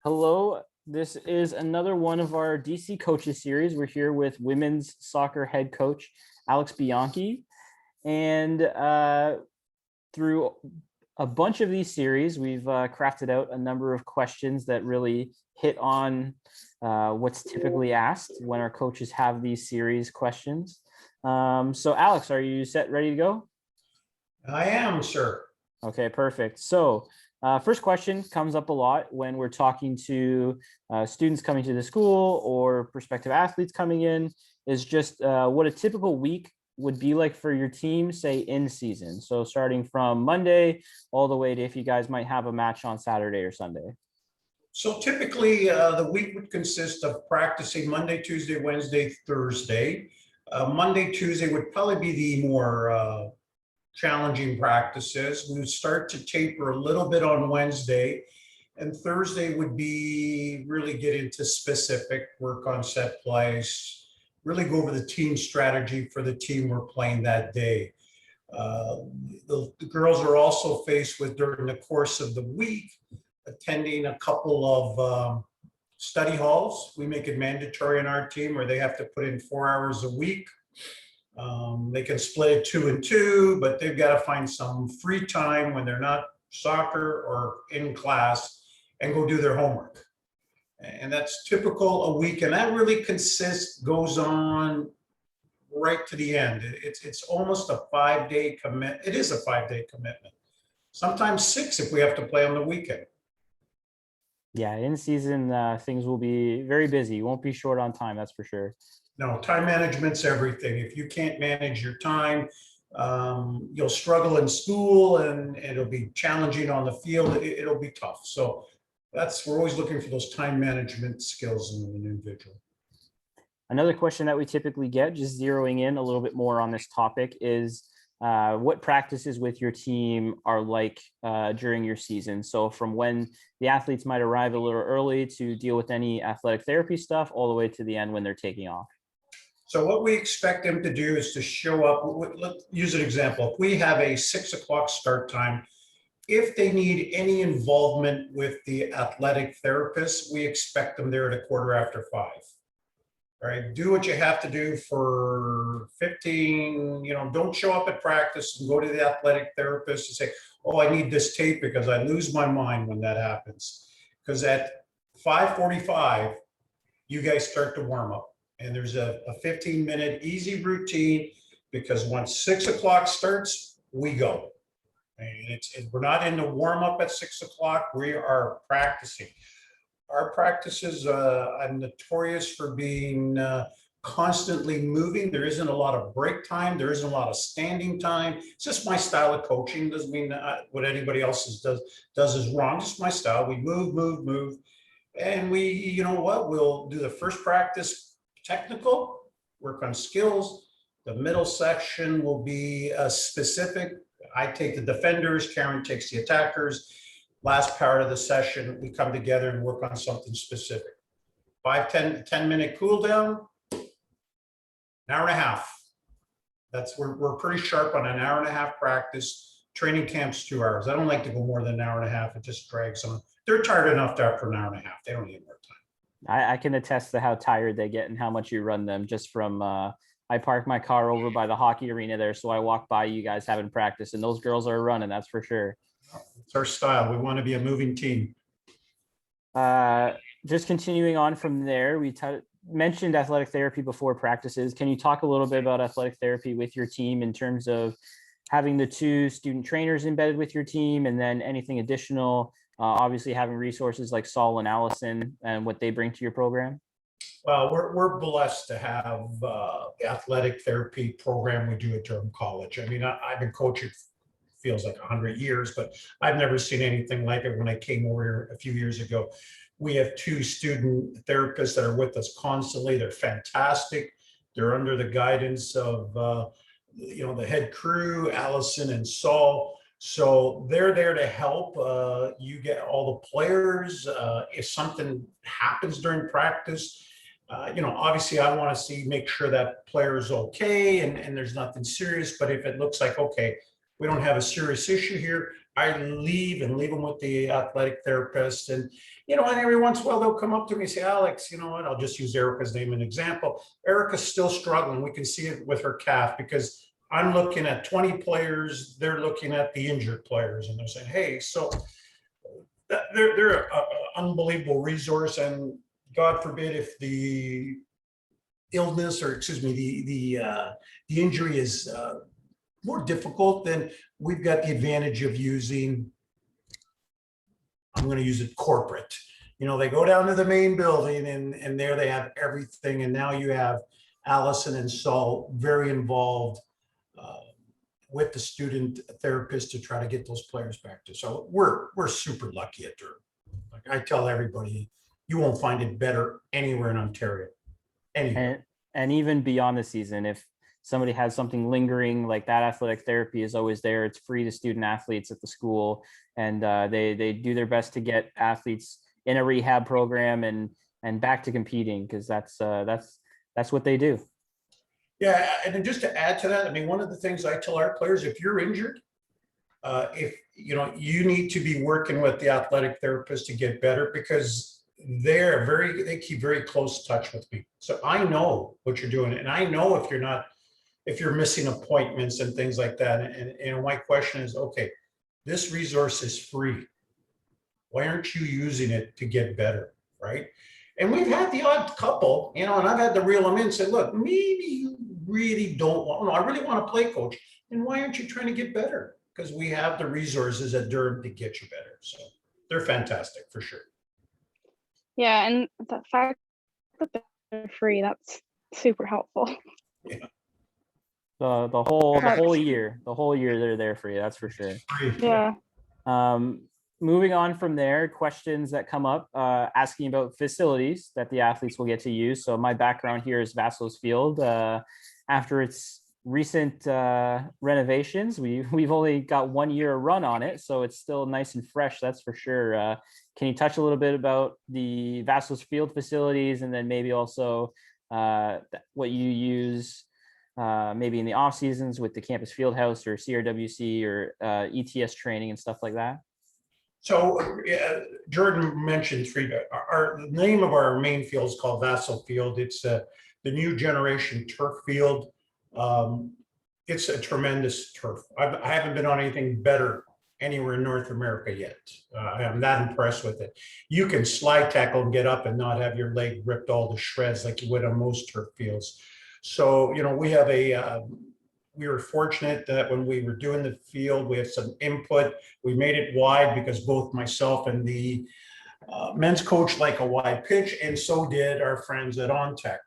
Hello, this is another one of our DC coaches series. We're here with women's soccer head coach Alex Bianchi, and through a bunch of these series, we've crafted out a number of questions that really hit on what's typically asked when our coaches have these series questions. So, Alex, are you set, ready to go? I am, sir. Okay, perfect. So, first question comes up a lot when we're talking to students coming to the school or prospective athletes coming in is just what a typical week would be like for your team, say in season. So starting from Monday all the way to if you guys might have a match on Saturday or Sunday. So typically, the week would consist of practicing Monday, Tuesday, Wednesday, Thursday. Monday, Tuesday would probably be the more challenging practices. We would start to taper a little bit on Wednesday, and Thursday would be really get into specific work on set plays, really go over the team strategy for the team we're playing that day. Uh, the girls are also faced with, during the course of the week, attending a couple of study halls. We make it mandatory in our team where they have to put in 4 hours a week. They can split it 2 and 2, but they've got to find some free time when they're not soccer or in class and go do their homework. And that's typical a week. And that really goes on right to the end. It's almost a 5-day commit. It is a 5-day commitment. Sometimes 6 if we have to play on the weekend. Yeah, in season, things will be very busy. You won't be short on time, that's for sure. No, time management's everything. If you can't manage your time, you'll struggle in school and it'll be challenging on the field. It'll be tough. So we're always looking for those time management skills in an individual. Another question that we typically get, just zeroing in a little bit more on this topic, is what practices with your team are like during your season. So from when the athletes might arrive a little early to deal with any athletic therapy stuff all the way to the end when they're taking off. So what we expect them to do is to show up. Let's use an example. If we have a 6 o'clock start time, if they need any involvement with the athletic therapist, we expect them there at 5:15. All right, do what you have to do for 15, don't show up at practice and go to the athletic therapist and say, oh, I need this tape, because I lose my mind when that happens. Because at 5:45, you guys start to warm up. And there's a 15-minute easy routine, because once 6 o'clock starts, we go. And we're not in the warm up at 6 o'clock. We are practicing. Our practices are notorious for being constantly moving. There isn't a lot of break time. There isn't a lot of standing time. It's just my style of coaching. Doesn't mean what anybody else does is wrong. Just my style. We move. And we'll do the first practice technical, work on skills. The middle section will be specific. I take the defenders, Karen takes the attackers. Last part of the session, we come together and work on something specific. 10-minute cool down, an hour and a half. We're pretty sharp on an hour and a half practice. Training camp's 2 hours. I don't like to go more than an hour and a half. It just drags them. They're tired enough after an hour and a half. They don't need more time. I can attest to how tired they get and how much you run them just from I park my car over by the hockey arena there. So I walk by you guys having practice and those girls are running. That's for sure. It's our style. We want to be a moving team. Just continuing on from there, we mentioned athletic therapy before practices. Can you talk a little bit about athletic therapy with your team in terms of having the 2 student trainers embedded with your team and then anything additional? Obviously having resources like Saul and Allison and what they bring to your program? Well, we're blessed to have the athletic therapy program we do at Durham College. I mean, I've been coaching, feels like 100 years, but I've never seen anything like it when I came over here a few years ago. We have 2 student therapists that are with us constantly. They're fantastic. They're under the guidance of the head crew, Allison and Saul. So they're there to help you get all the players. If something happens during practice, obviously I want to make sure that player is okay and there's nothing serious. But if it looks like, okay, we don't have a serious issue here, I leave them with the athletic therapist. And, and every once in a while they'll come up to me and say, Alex, you know what, I'll just use Erica's name as an example. Erica's still struggling. We can see it with her calf because I'm looking at 20 players, they're looking at the injured players, and they're saying, hey, so they're an unbelievable resource. And God forbid if the illness, or excuse me, the injury is more difficult, then we've got the advantage of using, I'm going to use it, corporate. They go down to the main building, and there they have everything. And now you have Allison and Saul very involved with the student therapist to try to get those players back to. So we're super lucky at Durham. Like I tell everybody, you won't find it better anywhere in Ontario. Anywhere. And even beyond the season, if somebody has something lingering, like that, athletic therapy is always there. It's free to student athletes at the school, and they do their best to get athletes in a rehab program and back to competing, because that's what they do. Yeah, and then just to add to that, I mean, one of the things I tell our players, if you're injured, if you need to be working with the athletic therapist to get better, because they keep very close touch with me. So I know what you're doing, and I know if you're missing appointments and things like that. And my question is, okay, this resource is free. Why aren't you using it to get better, right? And we've had the odd couple, and I've had to reel them in and say, look, maybe you really don't want, no, I really want to play coach. And why aren't you trying to get better? Because we have the resources at Durham to get you better. So they're fantastic for sure. Yeah, and the fact that they're free, that's super helpful. Yeah. The whole year they're there for you. That's for sure. Yeah. Moving on from there, questions that come up asking about facilities that the athletes will get to use. So my background here is Vassal's Field. After its recent renovations, we've only got 1 year run on it, so it's still nice and fresh, that's for sure. Can you touch a little bit about the Vassal's Field facilities, and then maybe also what you use maybe in the off seasons with the campus field house or CRWC or ETS training and stuff like that? So Jordan mentioned the name of our main field is called Vassal Field. It's the new generation turf field. It's a tremendous turf. I haven't been on anything better anywhere in North America yet. I am that impressed with it. You can slide tackle and get up and not have your leg ripped all to shreds like you would on most turf fields. So, we have we were fortunate that when we were doing the field, we had some input. We made it wide because both myself and the men's coach like a wide pitch, and so did our friends at OnTech.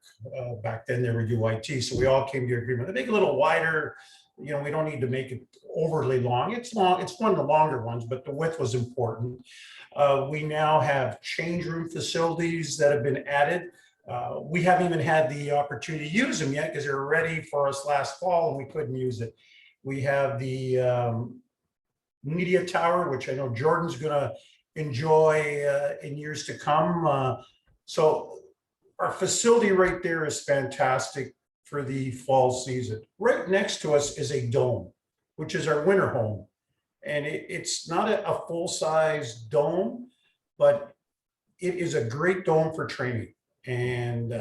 Back then they were UIT, so we all came to agreement to make it a little wider. We don't need to make it overly long. It's long. It's one of the longer ones, but the width was important. We now have change room facilities that have been added. We haven't even had the opportunity to use them yet because they were ready for us last fall and we couldn't use it. We have the media tower, which I know Jordan's going to enjoy in years to come. So our facility right there is fantastic for the fall season. Right next to us is a dome, which is our winter home. And it's not a full-size dome, but it is a great dome for training. And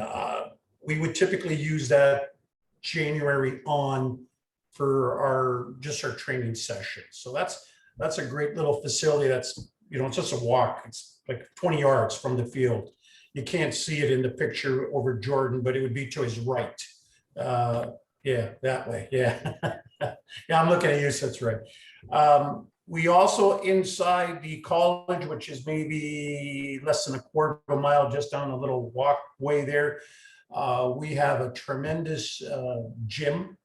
we would typically use that January on for our training sessions. So that's a great little facility. That's, it's just a walk. It's like 20 yards from the field. You can't see it in the picture over Jordan, but it would be to his right. Yeah, that way. Yeah. Yeah, I'm looking at you, so that's right. We also, inside the college, which is maybe less than a quarter of a mile, just down a little walkway there, we have a tremendous gym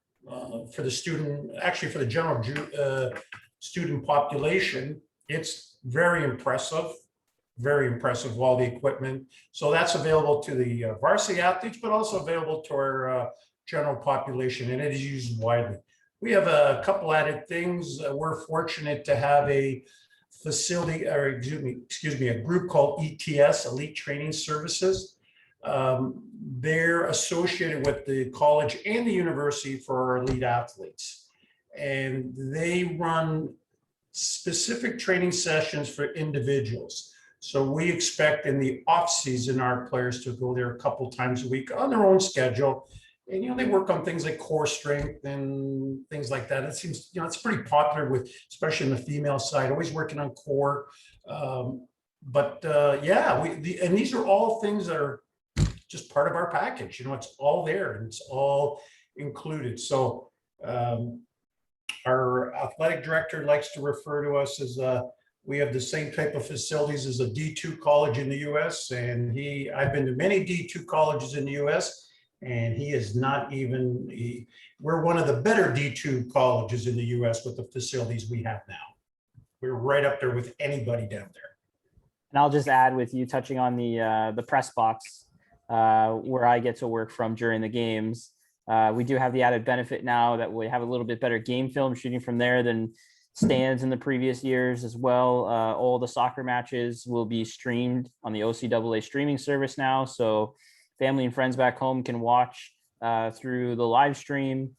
for the student, actually for the general student population. It's very impressive, all the equipment. So that's available to the varsity athletes, but also available to our general population, and it is used widely. We have a couple added things. We're fortunate to have a facility, or excuse me, a group called ETS, Elite Training Services. They're associated with the college and the university for our elite athletes. and they run specific training sessions for individuals. So we expect in the off season our players to go there a couple times a week on their own schedule. And, they work on things like core strength and things like that. It seems, it's pretty popular with, especially in the female side, always working on core. And these are all things that are just part of our package. It's all there and it's all included. So our athletic director likes to refer to us as we have the same type of facilities as a D2 college in the US. And I've been to many D2 colleges in the US, and he is not even, we're one of the better D2 colleges in the US with the facilities we have now. We're right up there with anybody down there. And I'll just add, with you touching on the press box, where I get to work from during the games, we do have the added benefit now that we have a little bit better game film shooting from there than stands in the previous years as well. All the soccer matches will be streamed on the OCAA streaming service now, so family and friends back home can watch through the live stream.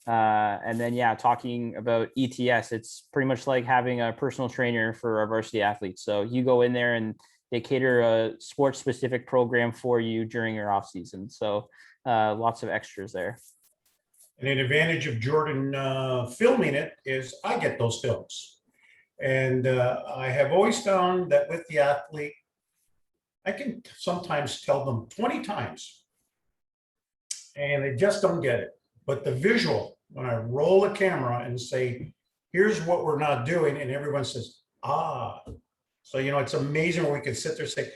And then, talking about ETS, it's pretty much like having a personal trainer for our varsity athletes. So you go in there and they cater a sports specific program for you during your off season. So lots of extras there. And an advantage of Jordan filming it is I get those films. And I have always found that with the athlete, I can sometimes tell them 20 times and they just don't get it. But the visual, when I roll a camera and say, here's what we're not doing, and everyone says, ah. So, it's amazing when we can sit there and say,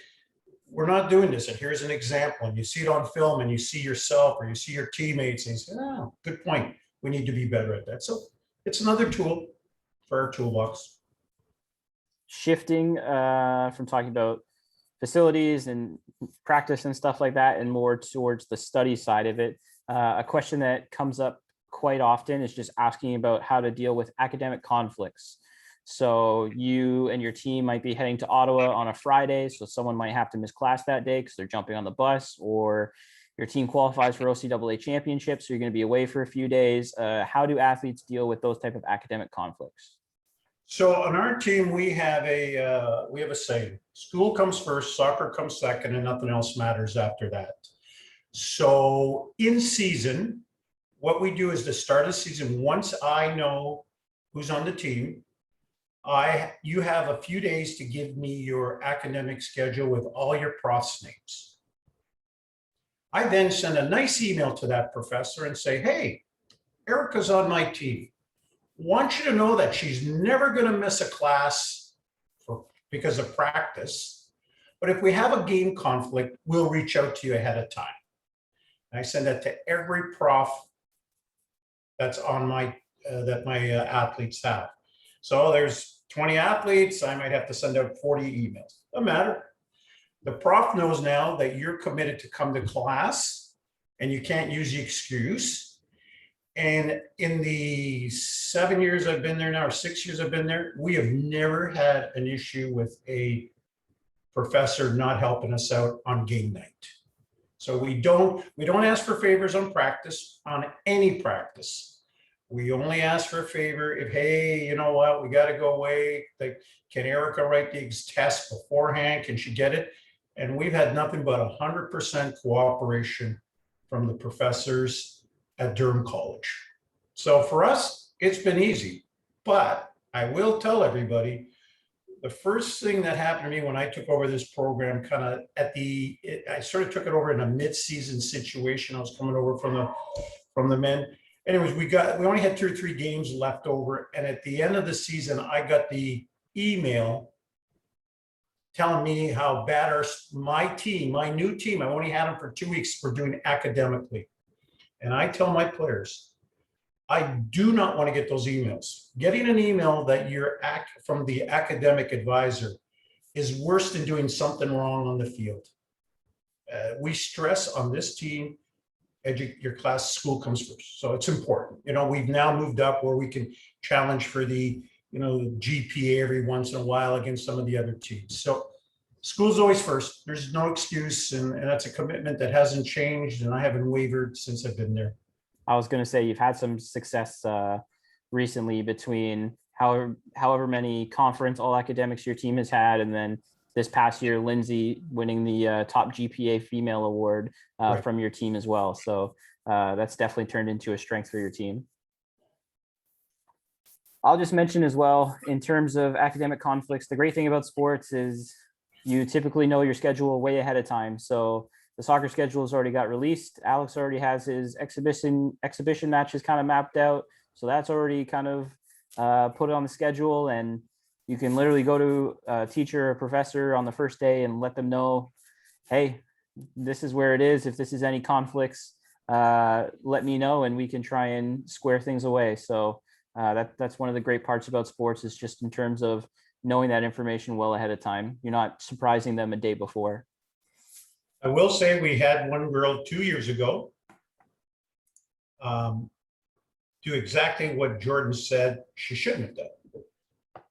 we're not doing this, and here's an example. And you see it on film and you see yourself or you see your teammates and you say, oh, good point. We need to be better at that. So it's another tool for our toolbox. Shifting from talking about facilities and practice and stuff like that, and more towards the study side of it, a question that comes up quite often is just asking about how to deal with academic conflicts. So you and your team might be heading to Ottawa on a Friday, so someone might have to miss class that day because they're jumping on the bus, or your team qualifies for OCAA championships, so you're going to be away for a few days. How do athletes deal with those type of academic conflicts? So on our team, we have a saying: school comes first, soccer comes second, and nothing else matters after that. So in season, what we do is the start of season, once I know who's on the team, you have a few days to give me your academic schedule with all your profs' names. I then send a nice email to that professor and say, hey, Erica's on my team. Want you to know that she's never going to miss a class because of practice. But if we have a game conflict, we'll reach out to you ahead of time. And I send that to every prof that's on that my athletes have. So there's 20 athletes. I might have to send out 40 emails. Doesn't matter. The prof knows now that you're committed to come to class and you can't use the excuse. And in the 7 years I've been there now, or 6 years I've been there, we have never had an issue with a professor not helping us out on game night. So we don't ask for favors on practice, on any practice. We only ask for a favor if, hey, you know what, we got to go away. Like, can Erica write the test beforehand? Can she get it? And we've had nothing but 100% cooperation from the professors at Durham College. So for us, it's been easy. But I will tell everybody, the first thing that happened to me when I took over this program, I sort of took it over in a mid-season situation. I was coming over from the men. Anyways, we only had 2 or 3 games left over. And at the end of the season, I got the email telling me how bad my new team, I only had them for 2 weeks, were doing academically. And I tell my players, I do not want to get those emails. Getting an email that you're from the academic advisor is worse than doing something wrong on the field. We stress on this team, your class school comes first. So it's important. We've now moved up where we can challenge for the, GPA every once in a while against some of the other teams. So school's always first. There's no excuse. And that's a commitment that hasn't changed. And I haven't wavered since I've been there. I was going to say, you've had some success recently between however many conference all academics your team has had, and then this past year, Lindsay winning the top GPA female award Right. from your team as well. So that's definitely turned into a strength for your team. I'll just mention as well, in terms of academic conflicts, the great thing about sports is you typically know your schedule way ahead of time. So the soccer schedule has already got released. Alex already has his exhibition matches kind of mapped out. So that's already kind of put on the schedule, and you can literally go to a teacher or professor on the first day and let them know, hey, this is where it is. If this is any conflicts, let me know and we can try and square things away. So that's one of the great parts about sports, is just in terms of knowing that information well ahead of time. You're not surprising them a day before. I will say we had one girl 2 years ago do exactly what Jordan said she shouldn't have done.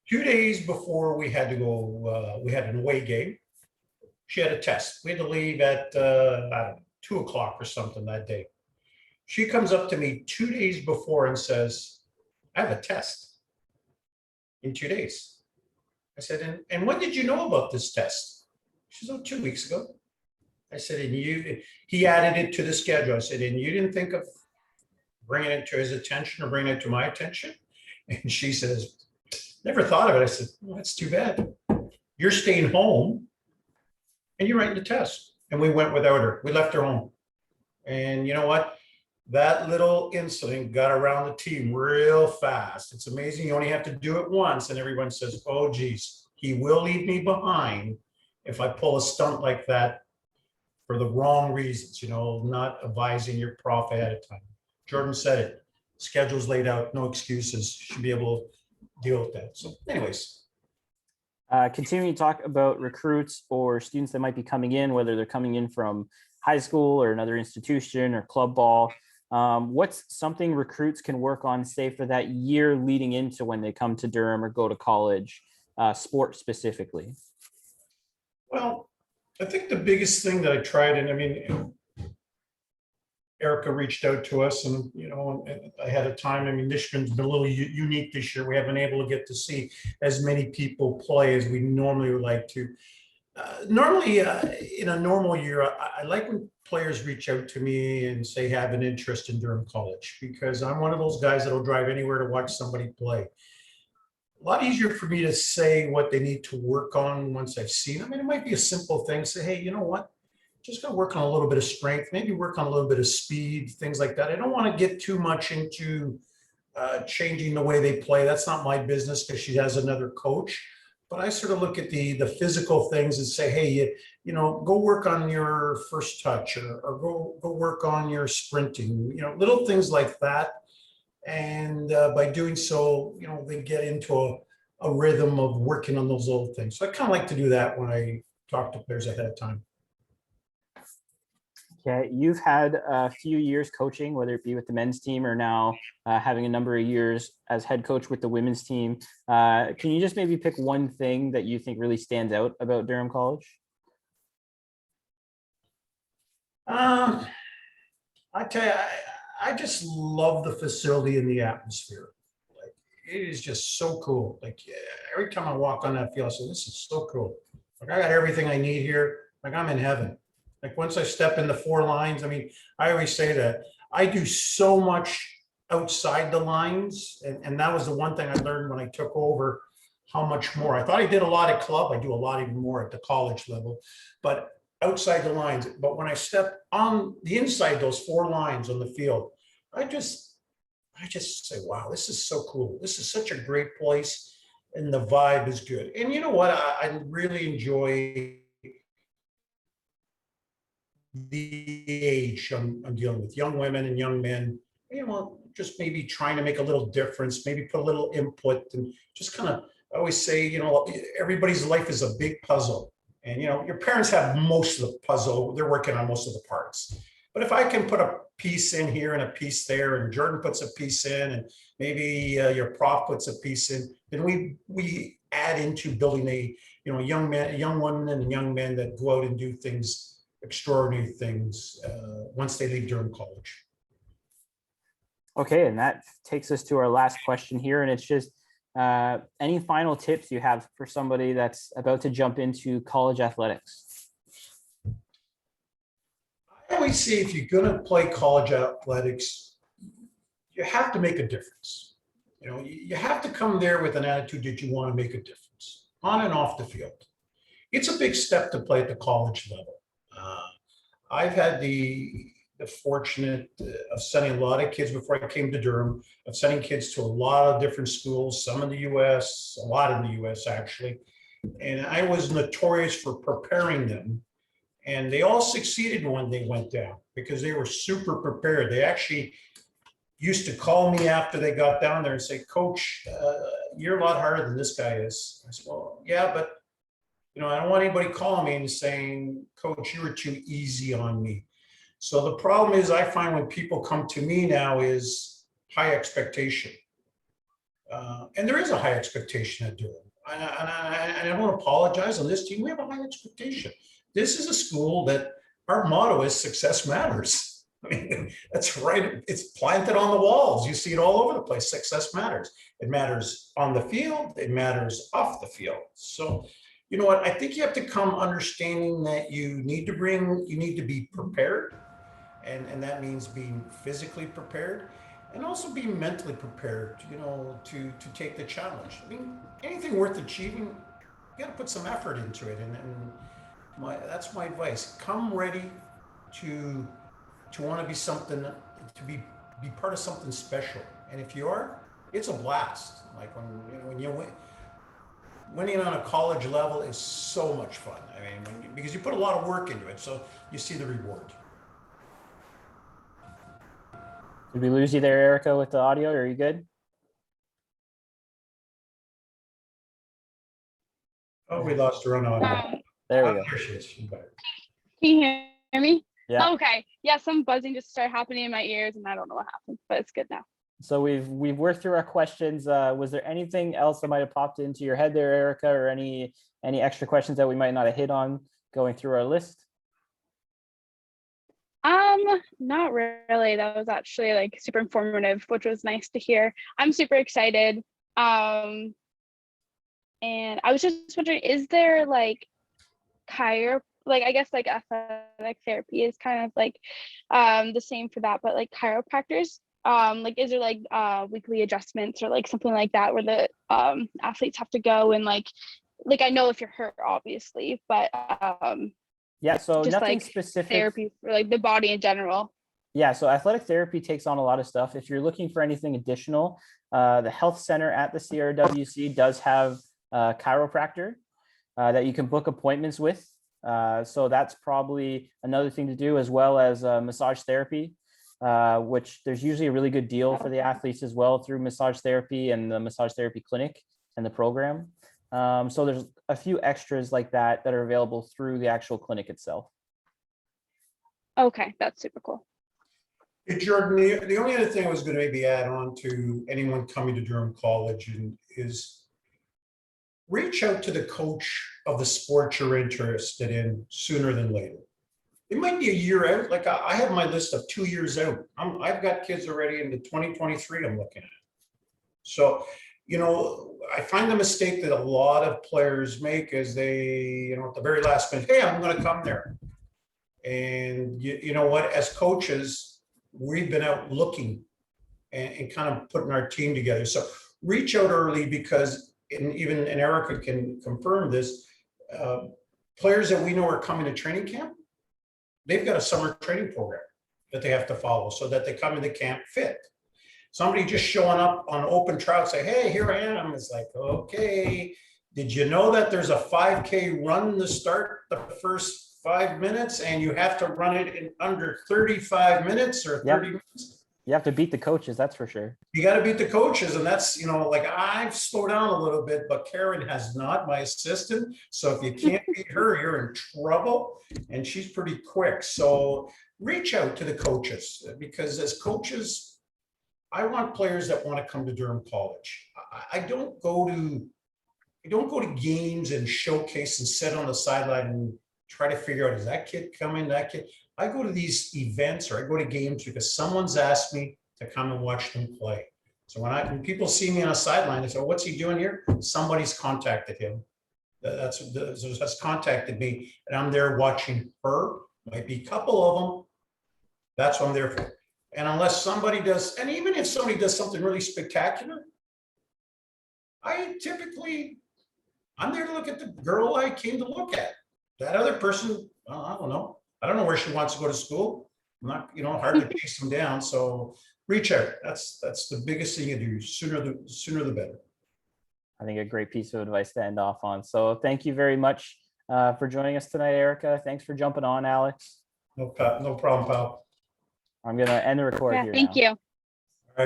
2 days before we had to go, we had an away game. She had a test. We had to leave at I don't know, 2 o'clock or something that day. She comes up to me 2 days before and says, I have a test in 2 days. I said, and when did you know about this test? She said, 2 weeks ago. I said, and he added it to the schedule. I said, and you didn't think of bringing it to his attention or bringing it to my attention? And she says, never thought of it. I said, well, that's too bad. You're staying home and you're writing the test. And we went without her. We left her home. And you know what? That little incident got around the team real fast. It's amazing. You only have to do it once, and everyone says, oh, geez, he will leave me behind if I pull a stunt like that for the wrong reasons, not advising your prof ahead of time. Jordan said it. Schedule's laid out, no excuses. Should be able to deal with that. So anyways. Continuing to talk about recruits or students that might be coming in, whether they're coming in from high school or another institution or club ball. What's something recruits can work on, say, for that year leading into when they come to Durham or go to college, sport specifically? Well, I think the biggest thing that I tried, and I mean, Erica reached out to us, and ahead of time. I mean, Michigan's been a little unique this year. We haven't been able to get to see as many people play as we normally would like to. Normally, in a normal year, I like when players reach out to me and say have an interest in Durham College, because I'm one of those guys that'll drive anywhere to watch somebody play. A lot easier for me to say what they need to work on once I've seen them. I mean, it might be a simple thing. Say, hey, you know what? Just got to work on a little bit of strength, maybe work on a little bit of speed, things like that. I don't want to get too much into changing the way they play. That's not my business, because she has another coach. But I sort of look at the physical things and say, hey, go work on your first touch, or go work on your sprinting, little things like that. And by doing so, they get into a rhythm of working on those little things. So I kind of like to do that when I talk to players ahead of time. Okay, you've had a few years coaching, whether it be with the men's team or now having a number of years as head coach with the women's team. Can you just maybe pick one thing that you think really stands out about Durham College? I tell you, I just love the facility and the atmosphere. Like, it is just so cool. Like, every time I walk on that field, I say, this is so cool. Like, I got everything I need here. Like, I'm in heaven. Like, once I step in the four lines, I mean, I always say that I do so much outside the lines. And that was the one thing I learned when I took over, how much more. I thought I did a lot at club. I do a lot even more at the college level, but outside the lines. But when I step on the inside, those four lines on the field, I just say, wow, this is so cool. This is such a great place. And the vibe is good. And you know what? I really enjoy the age I'm dealing with, young women and young men, just maybe trying to make a little difference, maybe put a little input, and just kind of, I always say, everybody's life is a big puzzle. And, your parents have most of the puzzle. They're working on most of the parts. But if I can put a piece in here and a piece there, and Jordan puts a piece in, and maybe your prof puts a piece in, then we add into building a young women and young men that go out and do extraordinary things once they leave Durham College. Okay, and that takes us to our last question here, and it's just any final tips you have for somebody that's about to jump into college athletics? I always say if you're going to play college athletics, you have to make a difference. You know, you have to come there with an attitude that you want to make a difference on and off the field. It's a big step to play at the college level. I've had the fortunate of sending a lot of kids before I came to Durham, of sending kids to a lot of different schools, some in the US, a lot in the US actually. And I was notorious for preparing them. And they all succeeded when they went down because they were super prepared. They actually used to call me after they got down there and say, Coach, you're a lot harder than this guy is. I said, well, yeah, but you know, I don't want anybody calling me and saying, Coach, you were too easy on me. So the problem is I find when people come to me now is high expectation. And there is a high expectation at Durham. And I don't apologize on this team. We have a high expectation. This is a school that our motto is success matters. I mean, that's right. It's planted on the walls. You see it all over the place. Success matters. It matters on the field. It matters off the field. So, you know what? I think you have to come understanding that you need to be prepared. And that means being physically prepared and also being mentally prepared, you know, to take the challenge. I mean, anything worth achieving, you got to put some effort into it. And that's my advice. Come ready to want to be something, to be part of something special. And if you are, it's a blast. Like when you win, winning on a college level is so much fun. I mean, because you put a lot of work into it, so you see the reward. Did we lose you there, Erica, with the audio? Are you good? Oh, we lost her on audio. There we go. There she is. She's better. Can you hear me? Yeah. Okay. Yeah, some buzzing just started happening in my ears, and I don't know what happened, but it's good now. So we've worked through our questions. Was there anything else that might have popped into your head there, Erica, or any extra questions that we might not have hit on going through our list? Not really. That was actually like super informative, which was nice to hear. I'm super excited. And I was just wondering, is there like I guess like athletic therapy is kind of like the same for that, but like chiropractors, like is there like weekly adjustments or like something like that where the athletes have to go and like I know if you're hurt obviously, but yeah, so just nothing like specific. Therapy for like the body in general. Yeah, so athletic therapy takes on a lot of stuff. If you're looking for anything additional, the health center at the CRWC does have a chiropractor that you can book appointments with. So that's probably another thing to do, as well as massage therapy, which there's usually a really good deal for the athletes as well through massage therapy and the massage therapy clinic and the program. So there's a few extras like that are available through the actual clinic itself. Okay, that's super cool. Hey, Jordan, the only other thing I was going to maybe add on to anyone coming to Durham College is reach out to the coach of the sport you're interested in sooner than later. It might be a year out. Like I have my list of 2 years out. I've got kids already into 2023 I'm looking at. So, you know, I find the mistake that a lot of players make is they, you know, at the very last minute, hey, I'm going to come there. And you know what, as coaches, we've been out looking and kind of putting our team together. So reach out early because, and Erica can confirm this, players that we know are coming to training camp, they've got a summer training program that they have to follow so that they come into camp fit. Somebody just showing up on open trial say, hey, here I am. It's like, okay, did you know that there's a 5K run to start the first 5 minutes and you have to run it in under 35 minutes or 30 minutes? You have to beat the coaches, that's for sure. You got to beat the coaches. And that's, you know, like I've slowed down a little bit, but Karen has not, my assistant. So if you can't beat her, you're in trouble. And she's pretty quick. So reach out to the coaches because as coaches, I want players that want to come to Durham College. I don't go to games and showcase and sit on the sideline and try to figure out, is that kid coming, that kid? I go to these events or I go to games because someone's asked me to come and watch them play. So when people see me on a sideline, they say, "What's he doing here?" Somebody's contacted him. That's contacted me, and I'm there watching her. Might be a couple of them. That's what I'm there for. And unless somebody does, and even if somebody does something really spectacular, I'm there to look at the girl I came to look at. That other person, I don't know. I don't know where she wants to go to school. I'm not, hard to chase them down. So reach out. That's the biggest thing you do. Sooner the better. I think a great piece of advice to end off on. So thank you very much for joining us tonight, Erica. Thanks for jumping on, Alex. No problem, pal. I'm going to end the record Yeah, here thank now. you.